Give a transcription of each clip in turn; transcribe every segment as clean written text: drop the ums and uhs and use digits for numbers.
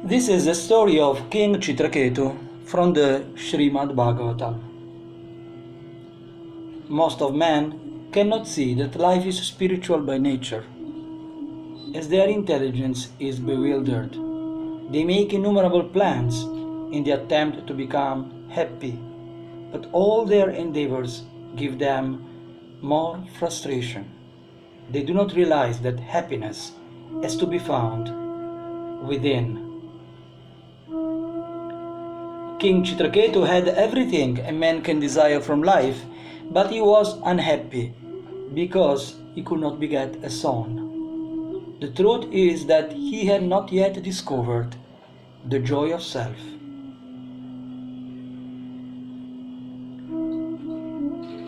This is the story of King Citraketu from the Srimad Bhagavatam. Most of men cannot see that life is spiritual by nature. As their intelligence is bewildered, they make innumerable plans in the attempt to become happy, but all their endeavors give them more frustration. They do not realize that happiness has to be found within. King Citraketu had everything a man can desire from life, but he was unhappy because he could not beget a son. The truth is that he had not yet discovered the joy of self.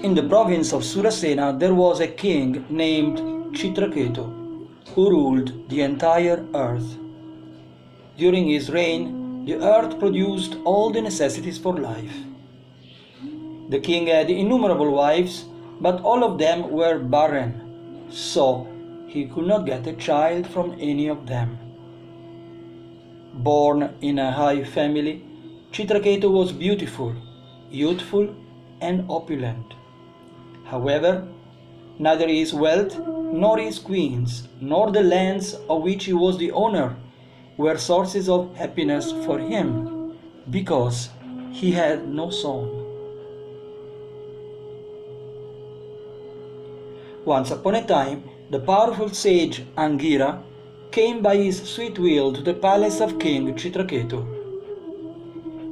In the province of Surasena there was a king named Citraketu who ruled the entire earth. During his reign, the earth produced all the necessities for life. The king had innumerable wives, but all of them were barren, so he could not get a child from any of them. Born in a high family, Citraketu was beautiful, youthful, and opulent. However, neither his wealth, nor his queens, nor the lands of which he was the owner were sources of happiness for him, because he had no son. Once upon a time, the powerful sage Angira came by his sweet will to the palace of King Citraketu.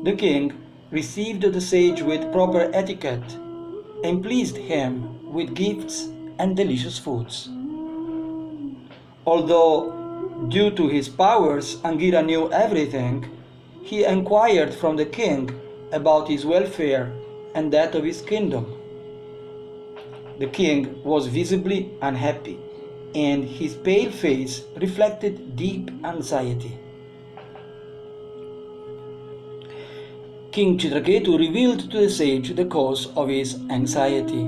The king received the sage with proper etiquette and pleased him with gifts and delicious foods. Although due to his powers, Angira knew everything, he inquired from the king about his welfare and that of his kingdom. The king was visibly unhappy, and his pale face reflected deep anxiety. King Citraketu revealed to the sage the cause of his anxiety.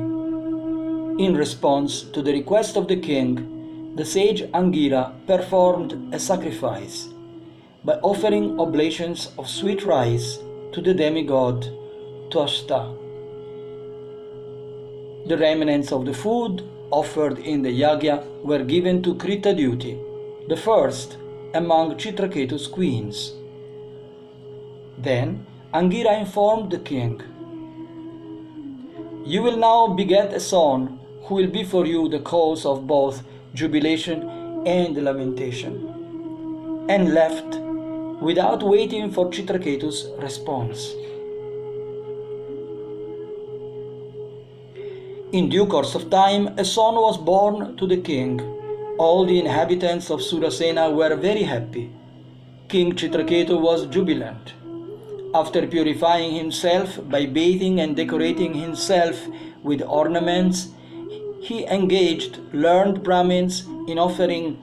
In response to the request of the king, the sage Angira performed a sacrifice by offering oblations of sweet rice to the demigod Twashta. The remnants of the food offered in the yagya were given to Kritadyuti, the first among Citraketu's queens. Then Angira informed the king, "You will now beget a son who will be for you the cause of both jubilation and lamentation," and left without waiting for Citraketu's response. In due course of time, a son was born to the king. All the inhabitants of Surasena were very happy. King Citraketu was jubilant. After purifying himself by bathing and decorating himself with ornaments, he engaged learned Brahmins in offering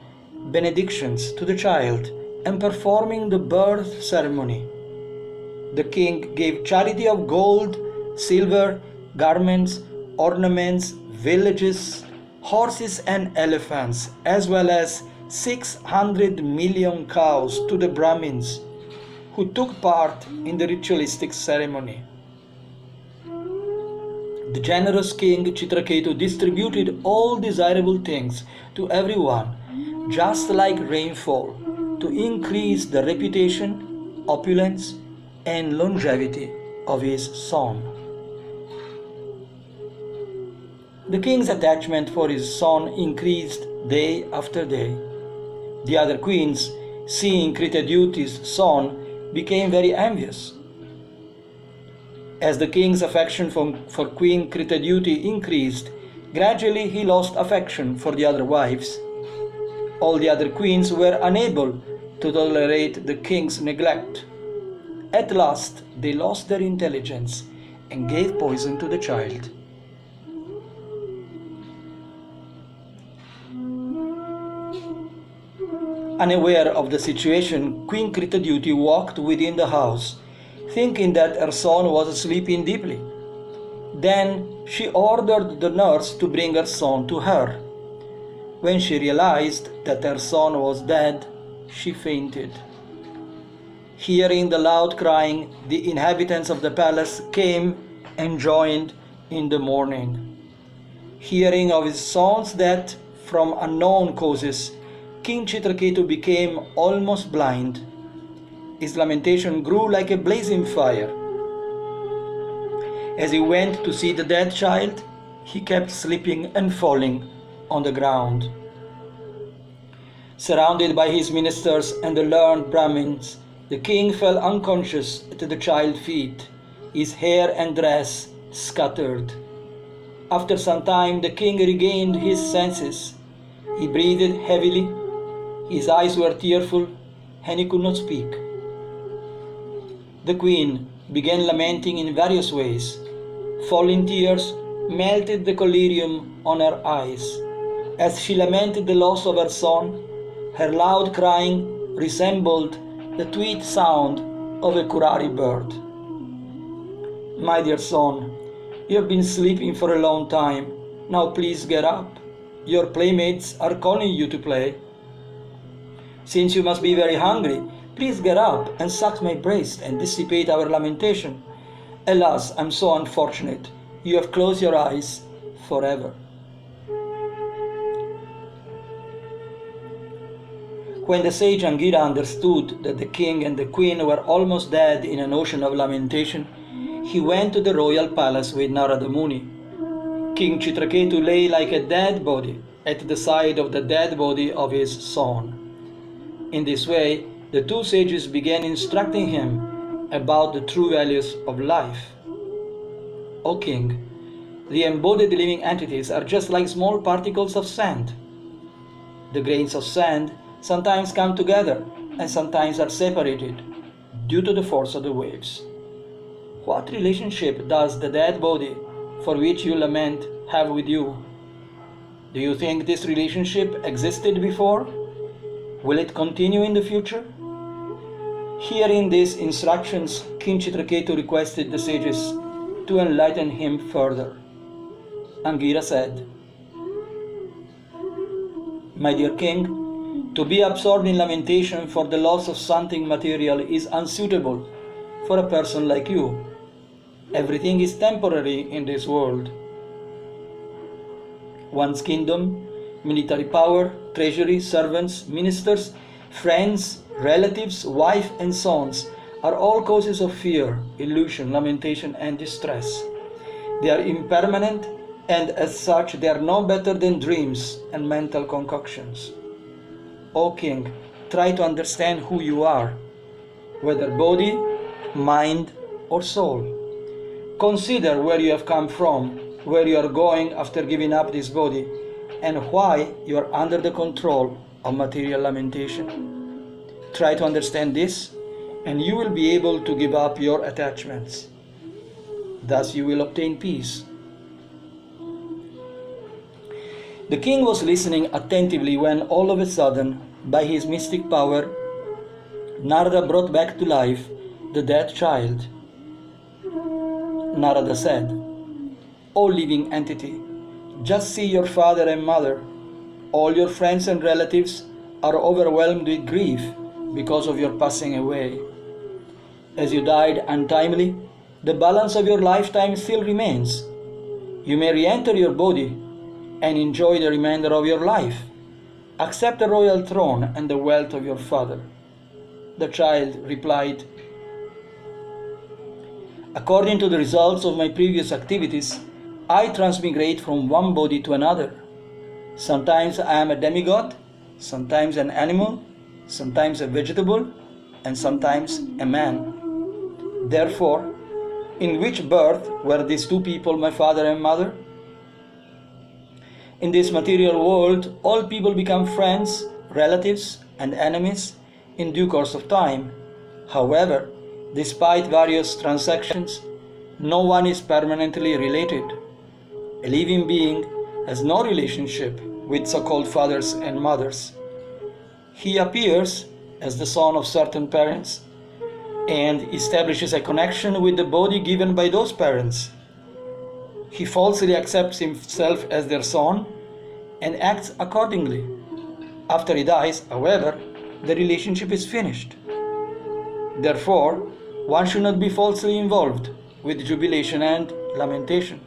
benedictions to the child and performing the birth ceremony. The king gave charity of gold, silver, garments, ornaments, villages, horses and elephants, as well as 600 million cows to the Brahmins who took part in the ritualistic ceremony. The generous king Citraketu distributed all desirable things to everyone, just like rainfall, to increase the reputation, opulence, and longevity of his son. The king's attachment for his son increased day after day. The other queens, seeing Kritadyuti's son, became very envious. As the king's affection for Queen Kritadyuti increased, gradually he lost affection for the other wives. All the other queens were unable to tolerate the king's neglect. At last they lost their intelligence and gave poison to the child. Unaware of the situation, Queen Kritadyuti walked within the house, thinking that her son was sleeping deeply. Then she ordered the nurse to bring her son to her. When she realized that her son was dead, she fainted. Hearing the loud crying, the inhabitants of the palace came and joined in the mourning. Hearing of his son's death from unknown causes, King Citraketu became almost blind. His lamentation grew like a blazing fire. As he went to see the dead child, he kept slipping and falling on the ground. Surrounded by his ministers and the learned Brahmins, the king fell unconscious at the child's feet, his hair and dress scattered. After some time, the king regained his senses. He breathed heavily, his eyes were tearful, and he could not speak. The queen began lamenting in various ways. Falling tears melted the collyrium on her eyes. As she lamented the loss of her son, her loud crying resembled the tweet sound of a curari bird. My dear son, you have been sleeping for a long time. Now please get up. Your playmates are calling you to play. Since you must be very hungry, please get up and suck my breast and dissipate our lamentation. Alas, I'm so unfortunate. You have closed your eyes forever. When the sage Angira understood that the king and the queen were almost dead in an ocean of lamentation, he went to the royal palace with Narada Muni. King Citraketu lay like a dead body at the side of the dead body of his son. In this way, the two sages began instructing him about the true values of life. O king, the embodied living entities are just like small particles of sand. The grains of sand sometimes come together and sometimes are separated due to the force of the waves. What relationship does the dead body for which you lament have with you? Do you think this relationship existed before? Will it continue in the future? Hearing these instructions, King Citraketu requested the sages to enlighten him further. Angira said, My dear king, to be absorbed in lamentation for the loss of something material is unsuitable for a person like you. Everything is temporary in this world. One's kingdom, military power, treasury, servants, ministers, friends, relatives, wife and sons are all causes of fear, illusion, lamentation and distress. They are impermanent and as such they are no better than dreams and mental concoctions. O king, try to understand who you are, whether body, mind or soul. Consider where you have come from, where you are going after giving up this body, and why you are under the control of material lamentation. Try to understand this, and you will be able to give up your attachments. Thus you will obtain peace. The king was listening attentively when all of a sudden, by his mystic power, Narada brought back to life the dead child. Narada said, O living entity, just see your father and mother. All your friends and relatives are overwhelmed with grief because of your passing away. As you died untimely, the balance of your lifetime still remains. You may re-enter your body and enjoy the remainder of your life. Accept the royal throne and the wealth of your father. The child replied, According to the results of my previous activities, I transmigrate from one body to another. Sometimes I am a demigod, sometimes an animal, sometimes a vegetable, and sometimes a man. Therefore, in which birth were these two people my father and mother? In this material world, all people become friends, relatives, and enemies in due course of time. However, despite various transactions, no one is permanently related. A living being has no relationship with so-called fathers and mothers. He appears as the son of certain parents and establishes a connection with the body given by those parents. He falsely accepts himself as their son and acts accordingly. After he dies, however, the relationship is finished. Therefore, one should not be falsely involved with jubilation and lamentation.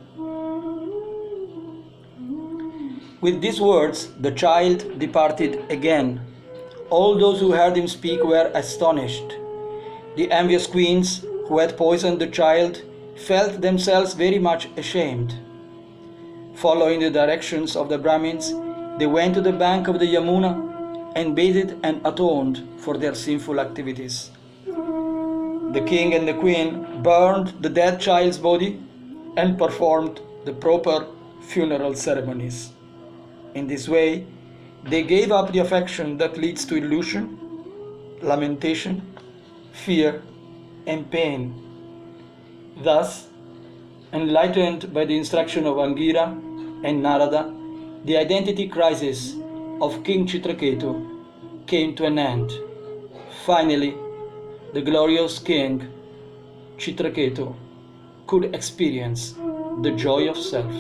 With these words, the child departed again. All those who heard him speak were astonished. The envious queens who had poisoned the child felt themselves very much ashamed. Following the directions of the Brahmins, they went to the bank of the Yamuna and bathed and atoned for their sinful activities. The king and the queen burned the dead child's body and performed the proper funeral ceremonies. In this way, they gave up the affection that leads to illusion, lamentation, fear, and pain. Thus, enlightened by the instruction of Angira and Narada, the identity crisis of King Citraketu came to an end. Finally, the glorious king Citraketu could experience the joy of self.